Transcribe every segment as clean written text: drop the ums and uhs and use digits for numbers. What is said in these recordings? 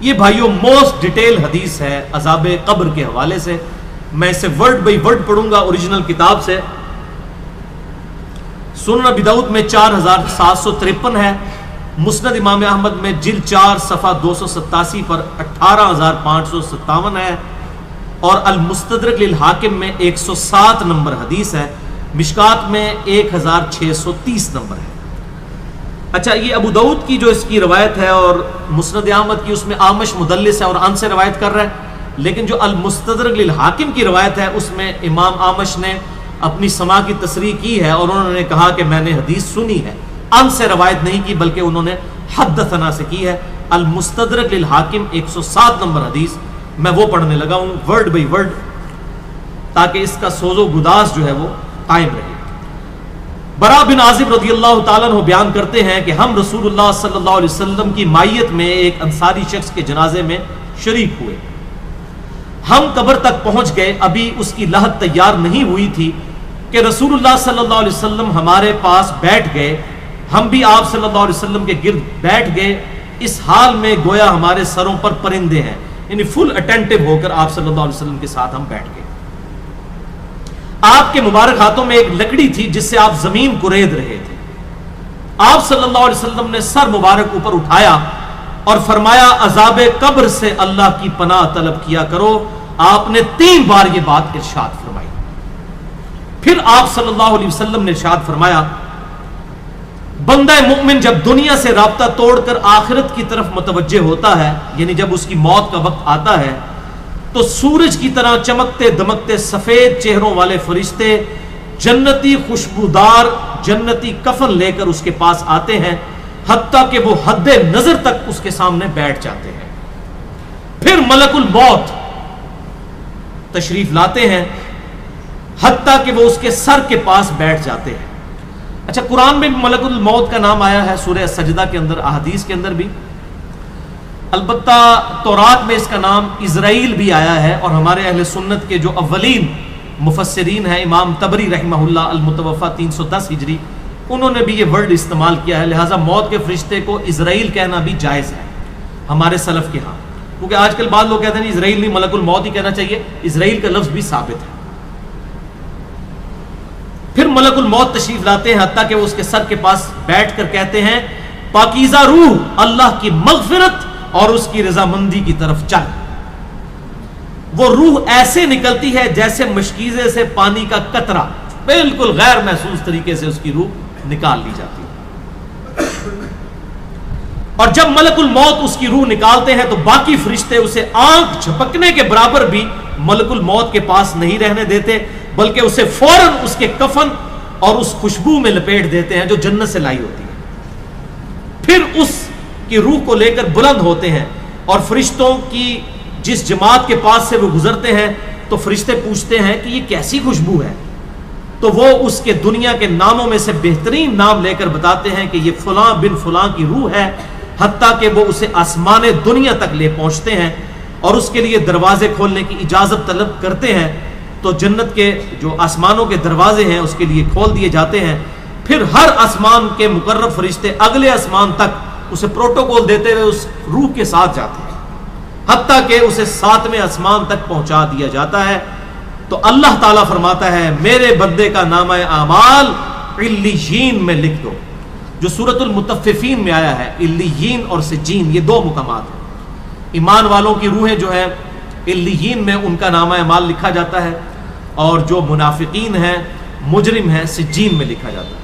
یہ بھائیوں most detail حدیث ہے عذاب قبر کے حوالے سے. میں اسے ورڈ بائی ورڈ پڑھوں گا اوریجنل کتاب سے. سنن ابی داؤد میں 4753 ہے, مسند امام احمد میں جلد 4 صفحہ 287 پر 18557 ہے, اور المستدرک للحاکم میں 107 نمبر حدیث ہے, مشکات میں 1630 نمبر ہے. اچھا, یہ ابو داؤد کی جو اس کی روایت ہے اور مسند احمد کی, اس میں آمش مدلس ہے اور ان سے روایت کر رہا ہے, لیکن جو المستدرک للحاکم کی روایت ہے اس میں امام آمش نے اپنی سماع کی تصریح کی ہے اور انہوں نے کہا کہ میں نے حدیث سنی ہے, ان سے روایت نہیں کی بلکہ انہوں نے حدثنا سے کی ہے. المستدرک للحاکم 107 نمبر حدیث, میں وہ پڑھنے لگا ہوں ورڈ بائی ورڈ تاکہ اس کا سوز و گداز جو ہے وہ قائم رہے. برا بن عازب رضی اللہ تعالیٰ عنہ بیان کرتے ہیں کہ ہم رسول اللہ صلی اللہ علیہ وسلم کی مائیت میں ایک انصاری شخص کے جنازے میں شریک ہوئے. ہم قبر تک پہنچ گئے, ابھی اس کی لحد تیار نہیں ہوئی تھی کہ رسول اللہ صلی اللہ علیہ وسلم ہمارے پاس بیٹھ گئے. ہم بھی آپ صلی اللہ علیہ وسلم کے گرد بیٹھ گئے, اس حال میں گویا ہمارے سروں پر پرندے ہیں, یعنی فل اٹینٹو ہو کر آپ صلی اللہ علیہ وسلم کے ساتھ ہم بیٹھ گئے. آپ کے مبارک ہاتھوں میں ایک لکڑی تھی جس سے آپ زمین کورید رہے تھے. آپ صلی اللہ علیہ وسلم نے سر مبارک اوپر اٹھایا اور فرمایا عذاب قبر سے اللہ کی پناہ طلب کیا کرو. آپ نے 3 بار یہ بات ارشاد فرمائی. پھر آپ صلی اللہ علیہ وسلم نے ارشاد فرمایا, بندہ مومن جب دنیا سے رابطہ توڑ کر آخرت کی طرف متوجہ ہوتا ہے, یعنی جب اس کی موت کا وقت آتا ہے, تو سورج کی طرح چمکتے دمکتے سفید چہروں والے فرشتے جنتی خوشبودار جنتی کفن لے کر اس کے پاس آتے ہیں, حتیٰ کہ وہ حد نظر تک اس کے سامنے بیٹھ جاتے ہیں. پھر ملک الموت تشریف لاتے ہیں حتیٰ کہ وہ اس کے سر کے پاس بیٹھ جاتے ہیں. اچھا, قرآن میں بھی ملک الموت کا نام آیا ہے, سورہ سجدہ کے اندر, احادیث کے اندر بھی. البتہ تورات میں اس کا نام اسرائیل بھی آیا ہے, اور ہمارے اہل سنت کے جو اولین مفسرین ہیں, امام طبری رحمہ اللہ المتوفی 310 ہجری, انہوں نے بھی یہ ورڈ استعمال کیا ہے. لہٰذا موت کے فرشتے کو اسرائیل کہنا بھی جائز ہے ہمارے سلف کے ہاں, کیونکہ آج کل بعض لوگ کہتے ہیں اسرائیل نہیں, ملک الموت ہی کہنا چاہیے. اسرائیل کا لفظ بھی ثابت ہے. پھر ملک الموت تشریف لاتے ہیں حتیٰ کہ وہ اس کے سر کے پاس بیٹھ کر کہتے ہیں, پاکیزہ روح, اللہ کی مغفرت اور اس کی رضامندی کی طرف چل. وہ روح ایسے نکلتی ہے جیسے مشکیزے سے پانی کا قطرہ, بالکل غیر محسوس طریقے سے اس کی روح نکال لی جاتی ہے. اور جب ملک الموت اس کی روح نکالتے ہیں تو باقی فرشتے اسے آنکھ جھپکنے کے برابر بھی ملک الموت کے پاس نہیں رہنے دیتے, بلکہ اسے فوراً اس کے کفن اور اس خوشبو میں لپیٹ دیتے ہیں جو جنت سے لائی ہوتی ہے. پھر اس کی روح کو لے کر بلند ہوتے ہیں, اور فرشتوں کی جس جماعت کے پاس سے وہ گزرتے ہیں تو فرشتے پوچھتے ہیں کہ یہ کیسی خوشبو ہے, تو وہ اس کے دنیا کے ناموں میں سے بہترین نام لے کر بتاتے ہیں کہ یہ فلاں بن فلاں کی روح ہے, حتیٰ کہ وہ اسے آسمان دنیا تک لے پہنچتے ہیں اور اس کے لیے دروازے کھولنے کی اجازت طلب کرتے ہیں. تو جنت کے جو آسمانوں کے دروازے ہیں اس کے لیے کھول دیے جاتے ہیں. پھر ہر آسمان کے مقرب فرشتے اگلے آسمان تک اسے پروٹوکول دیتے ہوئے اس روح کے ساتھ جاتے ہیں, حتیٰ کہ اسے 7ویں آسمان تک پہنچا دیا جاتا ہے. تو اللہ تعالیٰ فرماتا ہے, میرے بندے کا نامہ اعمال علیین میں لکھ دو, جو سورۃ المطففین میں آیا ہے. علیین اور سجین یہ 2 مقامات ہیں. ایمان والوں کی روحیں جو ہیں علیین میں ان کا نامہ اعمال لکھا جاتا ہے, اور جو منافقین ہیں مجرم ہیں سجین میں لکھا جاتا ہے.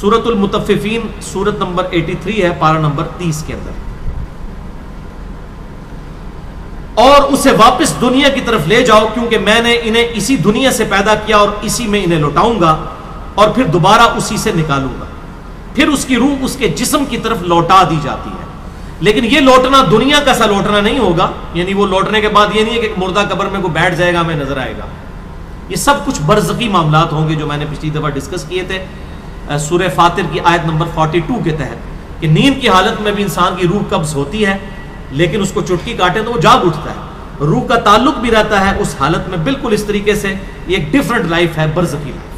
سورۃ المطففین سورت نمبر 83 ہے, پارہ نمبر 30 کے اندر. اور اسے واپس دنیا کی طرف لے جاؤ, کیونکہ میں نے انہیں اسی دنیا سے پیدا کیا اور اسی میں انہیں لوٹاؤں گا, اور پھر دوبارہ اسی سے نکالوں گا. پھر اس کی روح اس کے جسم کی طرف لوٹا دی جاتی ہے. لیکن یہ لوٹنا دنیا کا سا لوٹنا نہیں ہوگا, یعنی وہ لوٹنے کے بعد یہ نہیں ہے کہ مردہ قبر میں کوئی بیٹھ جائے گا ہمیں نظر آئے گا. یہ سب کچھ برزخی معاملات ہوں گے جو میں نے پچھلی دفعہ ڈسکس کیے تھے سورہ فاطر کی آیت نمبر 42 کے تحت, کہ نیند کی حالت میں بھی انسان کی روح قبض ہوتی ہے, لیکن اس کو چٹکی کاٹے تو وہ جاگ اٹھتا ہے. روح کا تعلق بھی رہتا ہے اس حالت میں بالکل اس طریقے سے. یہ ایک ڈیفرنٹ لائف ہے, برزخی لائف.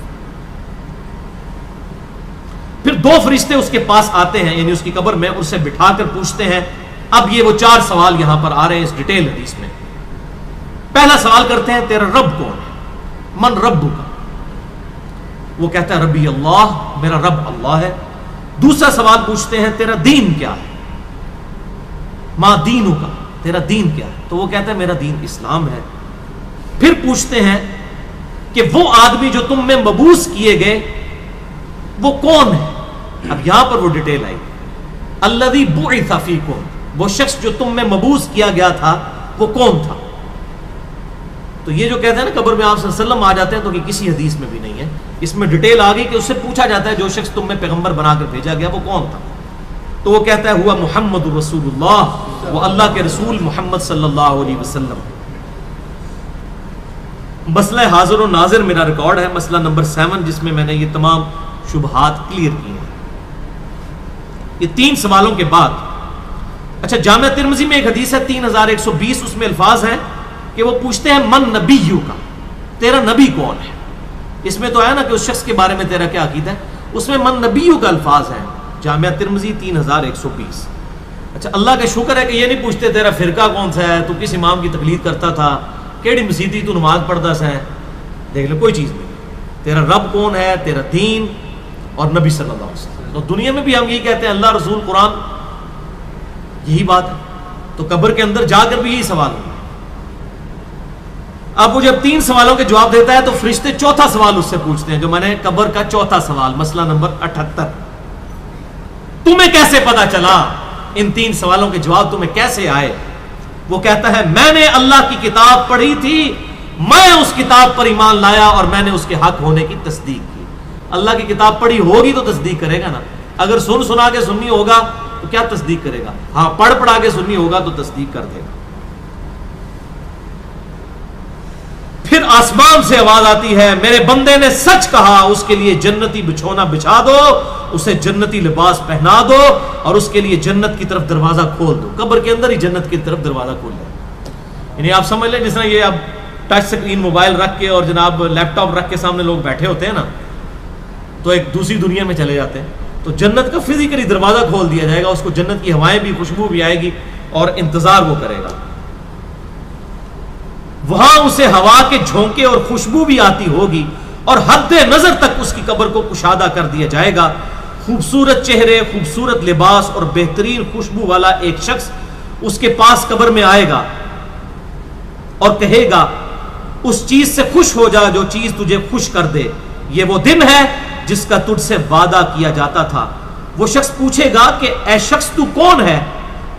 پھر 2 فرشتے اس کے پاس آتے ہیں, یعنی اس کی قبر میں, اسے بٹھا کر پوچھتے ہیں اب یہ وہ 4 سوال یہاں پر آ رہے ہیں اس ڈیٹیل حدیث میں. پہلا سوال کرتے ہیں تیرا رب کون ہے؟ من ربک کا؟ وہ کہتا ہے ربی اللہ، میرا رب اللہ ہے. دوسرا سوال پوچھتے ہیں تیرا دین کیا ہے؟ ما دینو کا، تیرا دین کیا ہے؟ تو وہ کہتا ہے میرا دین اسلام ہے. پھر پوچھتے ہیں کہ وہ آدمی جو تم میں مبعوث کیے گئے وہ کون ہے؟ اب یہاں پر وہ ڈیٹیل آئی، الذی بعث فیکم، وہ شخص جو تم میں مبعوث کیا گیا تھا وہ کون تھا؟ تو یہ جو کہتے ہیں نا قبر میں آپ صلی اللہ علیہ وسلم آ جاتے ہیں، تو کہ کسی حدیث میں بھی نہیں ہے. اس میں ڈیٹیل آ گئی کہ اس سے پوچھا جاتا ہے جو شخص تم میں پیغمبر بنا کر بھیجا گیا وہ کون تھا؟ تو وہ کہتا ہے ہوا محمد رسول اللہ، وہ اللہ کے رسول محمد صلی اللہ علیہ وسلم. مسئلہ حاضر و ناظر میرا ریکارڈ ہے، مسئلہ نمبر 7، جس میں میں نے یہ تمام شبہات کلیئر کی ہیں. یہ 3 سوالوں کے بعد اچھا جامعہ ترمذی میں ایک حدیث ہے 3120، اس میں الفاظ ہیں کہ وہ پوچھتے ہیں من نبیو کا، تیرا نبی کون ہے؟ اس میں تو ہے نا کہ اس شخص کے بارے میں تیرا کیا عقیدہ ہے، اس میں من نبیو کا الفاظ ہیں. جامعہ ترمذی 3120. اچھا اللہ کا شکر ہے کہ یہ نہیں پوچھتے تیرا فرقہ کون سا ہے، تو کس امام کی تقلید کرتا تھا، کیڑی مسیتی تو نماز پڑھتا سا ہے. دیکھ لو کوئی چیز نہیں. تیرا رب کون ہے، تیرا دین اور نبی صلی اللہ علیہ وسلم. تو دنیا میں بھی ہم یہی کہتے ہیں اللہ رسول قرآن، یہی بات ہے. تو قبر کے اندر جا کر بھی یہی سوال ہوگا. اب وہ جب 3 سوالوں کے جواب دیتا ہے تو فرشتے 4تھا سوال اس سے پوچھتے ہیں، جو میں نے قبر کا 4تھا سوال، مسئلہ نمبر 78. تمہیں کیسے پتا چلا، ان 3 سوالوں کے جواب تمہیں کیسے آئے؟ وہ کہتا ہے میں نے اللہ کی کتاب پڑھی تھی، میں اس کتاب پر ایمان لایا اور میں نے اس کے حق ہونے کی تصدیق کی. اللہ کی کتاب پڑھی ہوگی تو تصدیق کرے گا نا. اگر سنا کے سنی ہوگا تو کیا تصدیق کرے گا؟ ہاں پڑھا کے سنی ہوگا تو تصدیق کر دے گا. پھر آسمان سے آواز آتی ہے میرے بندے نے سچ کہا، اس کے لیے جنتی بچھونا بچھا دو، اسے جنتی لباس پہنا دو اور اس کے لیے جنت کی طرف دروازہ کھول دو. قبر کے اندر ہی جنت کی طرف دروازہ کھول دو. یعنی آپ سمجھ لیں جس طرح یہ اب ٹچ سکرین موبائل رکھ کے اور جناب لیپ ٹاپ رکھ کے سامنے لوگ بیٹھے ہوتے ہیں نا، تو ایک دوسری دنیا میں چلے جاتے ہیں. تو جنت کا فزیکلی دروازہ کھول دیا جائے گا، اس کو جنت کی ہوائیں بھی، خوشبو بھی آئے گی اور انتظار وہ کرے گا. وہاں اسے ہوا کے جھونکے اور خوشبو بھی آتی ہوگی اور حد نظر تک اس کی قبر کو کشادہ کر دیا جائے گا. خوبصورت چہرے، خوبصورت لباس اور بہترین خوشبو والا ایک شخص اس کے پاس قبر میں آئے گا اور کہے گا اس چیز سے خوش ہو جا جو چیز تجھے خوش کر دے، یہ وہ دن ہے جس کا تجھ سے وعدہ کیا جاتا تھا. وہ شخص پوچھے گا کہ اے شخص تو کون ہے،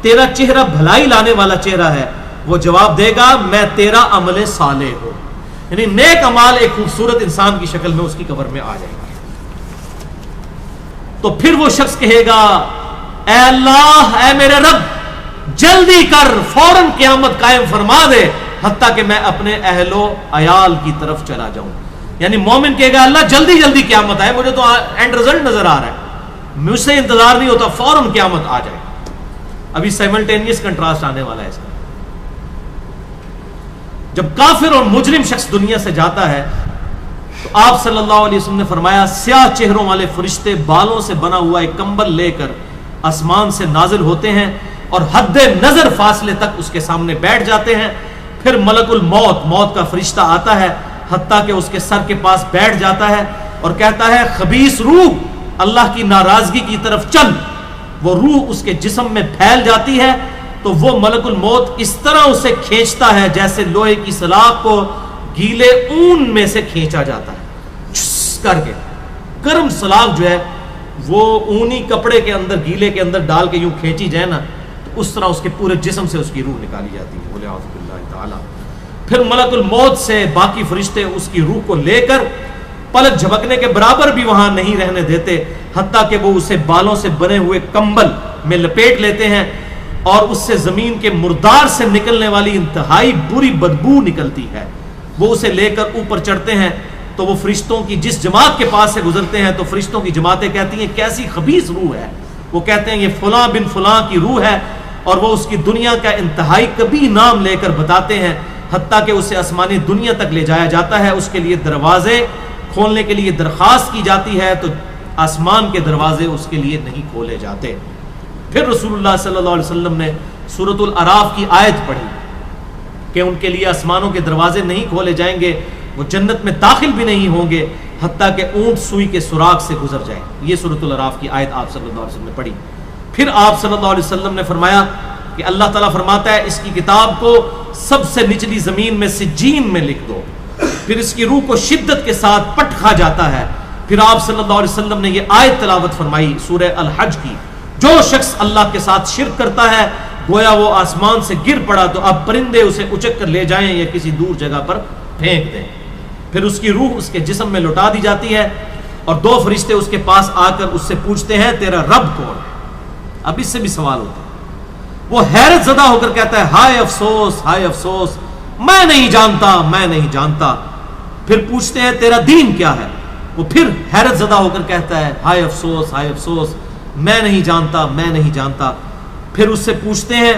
تیرا چہرہ بھلائی لانے والا چہرہ ہے. وہ جواب دے گا میں تیرا عمل صالح ہوں. یعنی نیک عمال ایک خوبصورت انسان کی شکل میں اس کی قبر میں آ جائے گا. تو پھر وہ شخص کہے گا اے اللہ، اے میرے رب، جلدی کر، فوراً قیامت قائم فرما دے حتیٰ کہ میں اپنے اہل و عیال کی طرف چلا جاؤں. یعنی مومن کہے گا اللہ جلدی جلدی قیامت آئے، مجھے تو اینڈ رزلٹ نظر آ رہا ہے، مجھ سے انتظار نہیں ہوتا، فوراً قیامت آ جائے. ابھی سائملٹینیس کنٹراسٹ آنے والا ہے اس کا. جب کافر اور مجرم شخص دنیا سے جاتا ہے تو آپ صلی اللہ علیہ وسلم نے فرمایا سیاہ چہروں والے فرشتے بالوں سے بنا ہوا ایک کمبل لے کر آسمان سے نازل ہوتے ہیں اور حد نظر فاصلے تک اس کے سامنے بیٹھ جاتے ہیں. پھر ملک الموت، موت کا فرشتہ آتا ہے حتیٰ کہ اس کے سر کے پاس بیٹھ جاتا ہے اور کہتا ہے خبیث روح اللہ کی ناراضگی کی طرف چل. وہ روح اس کے جسم میں پھیل جاتی ہے تو وہ ملک الموت اس طرح اسے کھینچتا ہے جیسے لوہے کی سلاخ کو گیلے اون میں سے کھینچا جاتا ہے چھس کر کے. گرم سلاخ جو ہے وہ اونی کپڑے کے اندر، گیلے کے اندر ڈال کے یوں کھینچی جائے نا تو اس طرح اس کے پورے جسم سے اس کی روح نکالی جاتی ہے. بولے اعوذ باللہ تعالی. پھر ملک الموت سے باقی فرشتے اس کی روح کو لے کر پلک جھپکنے کے برابر بھی وہاں نہیں رہنے دیتے حتیٰ کہ وہ اسے بالوں سے بنے ہوئے کمبل میں لپیٹ لیتے ہیں اور اس سے زمین کے مردار سے نکلنے والی انتہائی بری بدبو نکلتی ہے. وہ اسے لے کر اوپر چڑھتے ہیں تو وہ فرشتوں کی جس جماعت کے پاس سے گزرتے ہیں تو فرشتوں کی جماعتیں کہتی ہیں کیسی خبیث روح ہے. وہ کہتے ہیں یہ فلاں بن فلاں کی روح ہے اور وہ اس کی دنیا کا انتہائی کبھی نام لے کر بتاتے ہیں حتیٰ کہ اسے آسمانی دنیا تک لے جایا جاتا ہے. اس کے لیے دروازے کھولنے کے لیے درخواست کی جاتی ہے تو آسمان کے دروازے اس کے لیے نہیں کھولے جاتے. پھر رسول اللہ صلی اللہ علیہ وسلم نے سورۃ الاعراف کی آیت پڑھی کہ ان کے لیے آسمانوں کے دروازے نہیں کھولے جائیں گے, وہ جنت میں داخل بھی نہیں ہوں گے حتیٰ کہ اونٹ سوئی کے سوراخ سے گزر جائے. یہ سورۃ الاعراف کی آیت آپ صلی اللہ علیہ وسلم نے پڑھی. پھر آپ صلی اللہ علیہ وسلم نے فرمایا کہ اللہ تعالیٰ فرماتا ہے اس کی کتاب کو سب سے نچلی زمین میں سجین میں لکھ دو, پھر اس کی روح کو شدت کے ساتھ پٹ کھا جاتا ہے. پھر آپ صلی اللہ علیہ وسلم نے یہ آیت تلاوت فرمائی سورہ الحج کی, جو شخص اللہ کے ساتھ شرک کرتا ہے گویا وہ آسمان سے گر پڑا تو اب پرندے اسے اچک کر لے جائیں یا کسی دور جگہ پر پھینک دیں. پھر اس کی روح اس کے جسم میں لوٹا دی جاتی ہے اور 2 فرشتے اس کے پاس آ کر اس سے پوچھتے ہیں تیرا رب کون ہے. اب اس سے بھی سوال ہوتا ہے. وہ حیرت زدہ ہو کر کہتا ہے ہائے افسوس, ہائے افسوس, میں نہیں جانتا, میں نہیں جانتا. پھر پوچھتے ہیں تیرا دین کیا ہے. وہ پھر حیرت زدہ ہو کر کہتا ہے ہائے افسوس, ہائے افسوس, میں نہیں جانتا, میں نہیں جانتا. پھر اس سے پوچھتے ہیں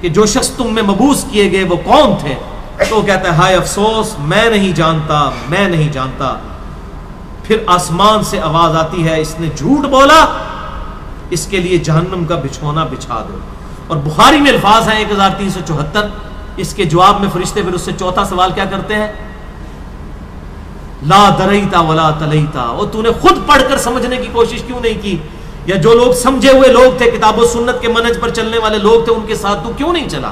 کہ جو شخص تم میں مبعوث کیے گئے وہ کون تھے. تو وہ کہتا ہے ہائے افسوس, میں نہیں جانتا, میں نہیں جانتا. پھر آسمان سے آواز آتی ہے اس نے جھوٹ بولا, اس کے لیے جہنم کا بچھونا بچھا دو. اور بخاری میں الفاظ ہیں 1374. اس کے جواب میں فرشتے پھر اس سے چوتھا سوال کیا کرتے ہیں, لا دریتا ولا تلیتا, اور تو نے خود پڑھ کر سمجھنے کی کوشش کیوں نہیں کی, یا جو لوگ سمجھے ہوئے لوگ تھے, کتاب و سنت کے منہج پر چلنے والے لوگ تھے, ان کے ساتھ تو کیوں نہیں چلا.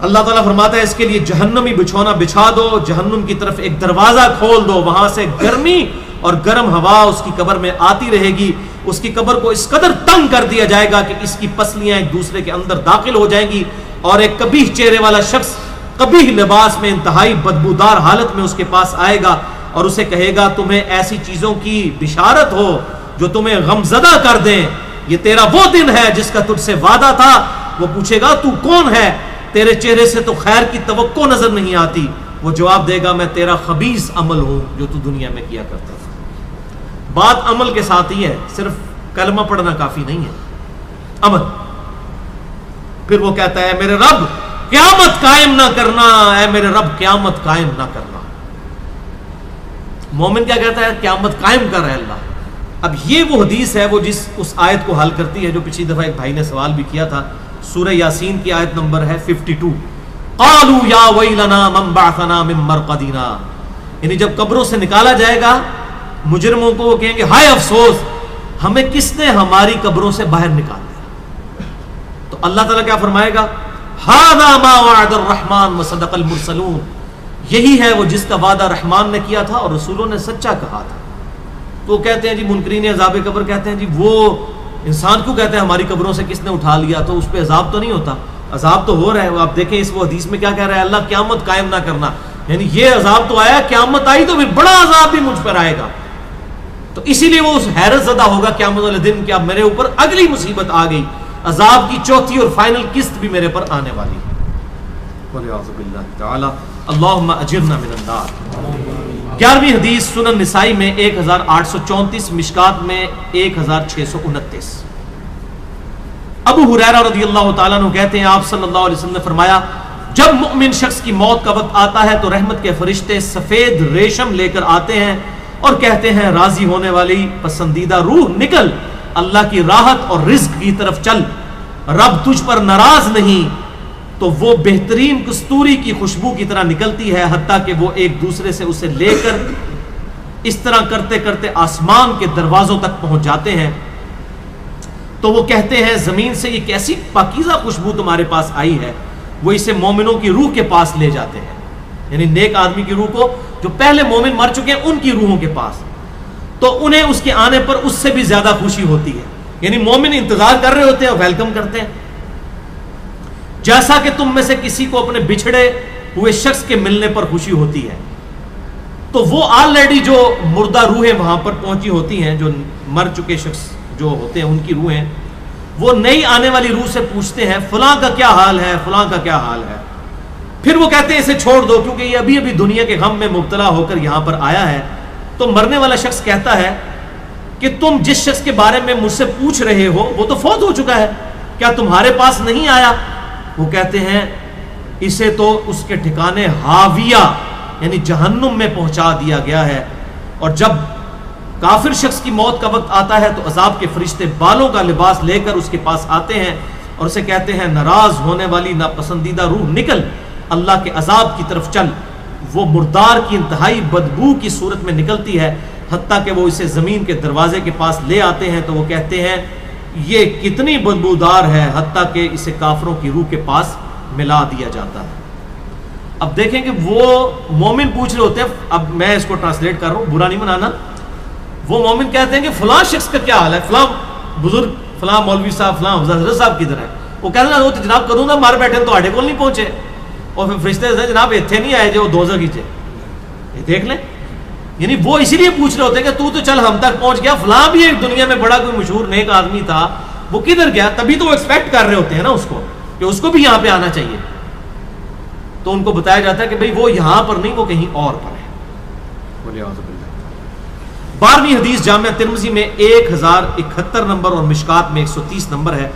اللہ تعالیٰ فرماتا ہے اس کے لیے جہنمی بچھونا بچھا دو, جہنم کی طرف ایک دروازہ کھول دو, وہاں سے گرمی اور گرم ہوا اس کی قبر میں آتی رہے گی. اس کی قبر کو اس قدر تنگ کر دیا جائے گا کہ اس کی پسلیاں ایک دوسرے کے اندر داخل ہو جائیں گی, اور ایک قبیح چہرے والا شخص قبیح لباس میں انتہائی بدبودار حالت میں اس کے پاس آئے گا اور اسے کہے گا تمہیں ایسی چیزوں کی بشارت ہو جو تمہیں غمزدہ کر دیں, یہ تیرا وہ دن ہے جس کا تجھ سے وعدہ تھا. وہ پوچھے گا تو کون ہے, تیرے چہرے سے تو خیر کی توقع نظر نہیں آتی. وہ جواب دے گا میں تیرا خبیث عمل ہوں جو تو دنیا میں کیا کرتا تھا. بات عمل کے ساتھ ہی ہے, صرف کلمہ پڑھنا کافی نہیں ہے, عمل. پھر وہ کہتا ہے میرے رب قیامت قائم نہ کرنا, اے میرے رب قیامت قائم نہ کرنا. مومن کیا کہتا ہے, قیامت قائم کر رہے اللہ. اب یہ وہ حدیث ہے وہ جس اس آیت کو حل کرتی ہے جو پچھلی دفعہ ایک بھائی نے سوال بھی کیا تھا. سورہ یاسین کی آیت نمبر ہے 52. قالوا یا ویلنا من بعثنا من مرقدنا, یعنی جب قبروں سے نکالا جائے گا مجرموں کو, وہ کہیں گے ہائے افسوس, ہمیں کس نے ہماری قبروں سے باہر نکال دیا. تو اللہ تعالیٰ کیا فرمائے گا, ھذا ما وعد الرحمن وصدق المرسلون, یہی ہے وہ جس کا وعدہ رحمان نے کیا تھا اور رسولوں نے سچا کہا تھا. تو کہتے ہیں جی منکرین عذاب قبر کہتے ہیں جی وہ انسان کیوں کہتے ہیں ہماری قبروں سے کس نے اٹھا لیا, تو اس پہ عذاب تو نہیں ہوتا. عذاب تو ہو رہا ہے. آپ دیکھیں اس وہ حدیث میں کیا کہہ رہا ہے, اللہ قیامت قائم نہ کرنا, یعنی یہ عذاب تو آیا, قیامت آئی تو پھر بڑا عذاب بھی مجھ پر آئے گا. تو اسی لیے وہ اس حیرت زدہ ہوگا قیامت والے دن کہ اب میرے اوپر اگلی مصیبت آ گئی, عذاب کی چوتھی اور فائنل قسط بھی میرے پر آنے والی ہے. والعیاذ باللہ تعالی, اللہم اجرنا من النار. 11ویں حدیث سنن نسائی میں 1834, مشکات میں 1629. ابو ہریرہ رضی اللہ تعالیٰ عنہ کہتے ہیں آپ صلی اللہ علیہ وسلم نے فرمایا جب مؤمن شخص کی موت کا وقت آتا ہے تو رحمت کے فرشتے سفید ریشم لے کر آتے ہیں اور کہتے ہیں راضی ہونے والی پسندیدہ روح نکل, اللہ کی راحت اور رزق کی طرف چل, رب تجھ پر ناراض نہیں. تو وہ بہترین کستوری کی خوشبو کی طرح نکلتی ہے حتیٰ کہ وہ ایک دوسرے سے اسے لے کر اس طرح کرتے کرتے آسمان کے دروازوں تک پہنچ جاتے ہیں. تو وہ کہتے ہیں زمین سے یہ کیسی پاکیزہ خوشبو تمہارے پاس آئی ہے. وہ اسے مومنوں کی روح کے پاس لے جاتے ہیں, یعنی نیک آدمی کی روح کو, جو پہلے مومن مر چکے ہیں ان کی روحوں کے پاس. تو انہیں اس کے آنے پر اس سے بھی زیادہ خوشی ہوتی ہے, یعنی مومن انتظار کر رہے ہوتے ہیں, ویلکم کرتے ہیں. جیسا کہ تم میں سے کسی کو اپنے بچھڑے ہوئے شخص کے ملنے پر خوشی ہوتی ہے. تو وہ آلریڈی جو مردہ روحیں وہاں پر پہنچی ہوتی ہیں, جو مر چکے شخص جو ہوتے ہیں ان کی روحیں, وہ نئی آنے والی روح سے پوچھتے ہیں فلاں کا کیا حال ہے, فلاں کا کیا حال ہے. پھر وہ کہتے ہیں اسے چھوڑ دو کیونکہ یہ ابھی ابھی دنیا کے غم میں مبتلا ہو کر یہاں پر آیا ہے. تو مرنے والا شخص کہتا ہے کہ تم جس شخص کے بارے میں مجھ سے پوچھ رہے ہو وہ تو فوت ہو چکا ہے, کیا تمہارے پاس نہیں آیا؟ وہ کہتے ہیں اسے تو اس کے ٹھکانے ہاویہ یعنی جہنم میں پہنچا دیا گیا ہے, اور جب کافر شخص کی موت کا وقت آتا ہے تو عذاب کے فرشتے بالوں کا لباس لے کر اس کے پاس آتے ہیں اور اسے کہتے ہیں ناراض ہونے والی ناپسندیدہ روح نکل، اللہ کے عذاب کی طرف چل۔ وہ مردار کی انتہائی بدبو کی صورت میں نکلتی ہے، حتیٰ کہ وہ اسے زمین کے دروازے کے پاس لے آتے ہیں تو وہ کہتے ہیں یہ کتنی بدبودار ہے، حتیٰ کہ اسے کافروں کی روح کے پاس ملا دیا جاتا ہے۔ اب دیکھیں کہ وہ مومن پوچھ رہے ہوتے ہیں، اب میں اس کو ٹرانسلیٹ کر رہا ہوں، برا نہیں منانا۔ وہ مومن کہتے ہیں کہ فلاں شخص کا کیا حال ہے، فلاں بزرگ، فلاں مولوی صاحب، فلاں حضرت صاحب کدھر ہے؟ وہ کہتے ہیں وہ تو جناب کروں گا مار بیٹھے تو آڈے کو نہیں پہنچے، اور پھر فرشتے سے جناب اتنے نہیں آئے جو دوزخ کی یہ دیکھ لیں۔ یعنی وہ اسی لیے پوچھ رہے ہوتے ہیں کہ تو چل ہم تک پہنچ گیا، فلاں بھی ایک دنیا میں بڑا کوئی مشہور نیک آدمی تھا، وہ کدھر گیا؟ تبھی تو وہ ایکسپیکٹ کر رہے ہوتے ہیں نا اس کو کہ اس کو بھی یہاں پہ آنا چاہیے۔ تو ان کو بتایا جاتا ہے کہ بھئی وہ یہاں پر نہیں، وہ کہیں اور پر ہے۔ 12ویں حدیث جامعہ ترمذی میں 1071 نمبر اور مشکات میں 130 نمبر ہے۔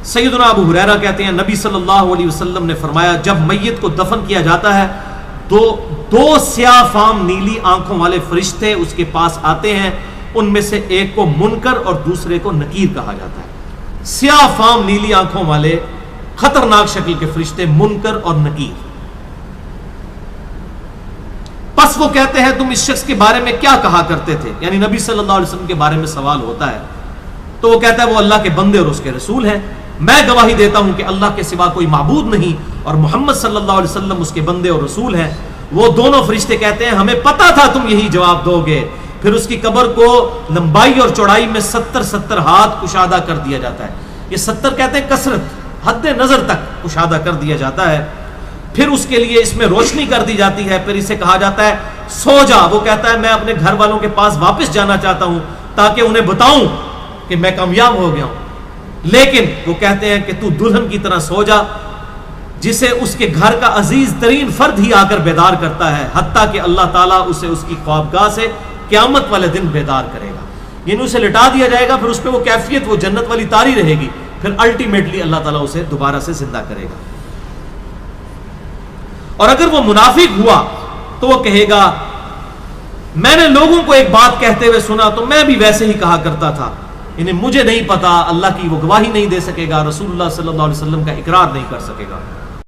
سیدنا ابو ہریرہ کہتے ہیں نبی صلی اللہ علیہ وسلم نے فرمایا جب میت کو دفن کیا جاتا ہے تو 2 سیاہ فام نیلی آنکھوں والے فرشتے اس کے پاس آتے ہیں، ان میں سے ایک کو منکر اور دوسرے کو نکیر کہا جاتا ہے۔ سیاہ فام نیلی آنکھوں والے خطرناک شکل کے فرشتے منکر اور نکیر۔ پس وہ کہتے ہیں تم اس شخص کے بارے میں کیا کہا کرتے تھے، یعنی نبی صلی اللہ علیہ وسلم کے بارے میں سوال ہوتا ہے تو وہ کہتا ہے وہ اللہ کے بندے اور اس کے رسول ہیں، میں گواہی دیتا ہوں کہ اللہ کے سوا کوئی معبود نہیں اور محمد صلی اللہ علیہ وسلم اس کے بندے اور رسول ہیں۔ وہ دونوں فرشتے کہتے ہیں ہمیں پتا تھا تم یہی جواب دو گے۔ پھر اس کی قبر کو لمبائی اور چوڑائی میں 70 ہاتھ کشادہ کر دیا جاتا ہے۔ یہ 70 کہتے ہیں کثرت، حد نظر تک کشادہ کر دیا جاتا ہے۔ پھر اس کے لیے اس میں روشنی کر دی جاتی ہے، پھر اسے کہا جاتا ہے سو جا۔ وہ کہتا ہے میں اپنے گھر والوں کے پاس واپس جانا چاہتا ہوں تاکہ انہیں بتاؤں کہ میں کامیاب ہو گیا ہوں، لیکن وہ کہتے ہیں کہ تو دلہن کی طرح سو جا جسے اس کے گھر کا عزیز ترین فرد ہی آ کر بیدار کرتا ہے، حتیٰ کہ اللہ تعالیٰ اسے اس کی خوابگاہ سے قیامت والے دن بیدار کرے گا۔ یعنی اسے لٹا دیا جائے گا، پھر اس پہ وہ کیفیت وہ جنت والی طاری رہے گی، پھر الٹیمیٹلی اللہ تعالیٰ اسے دوبارہ سے زندہ کرے گا۔ اور اگر وہ منافق ہوا تو وہ کہے گا میں نے لوگوں کو ایک بات کہتے ہوئے سنا تو میں بھی ویسے ہی کہا کرتا تھا، یعنی مجھے نہیں پتا، اللہ کی وہ گواہی نہیں دے سکے گا، رسول اللہ صلی اللہ علیہ وسلم کا اقرار نہیں کر سکے گا۔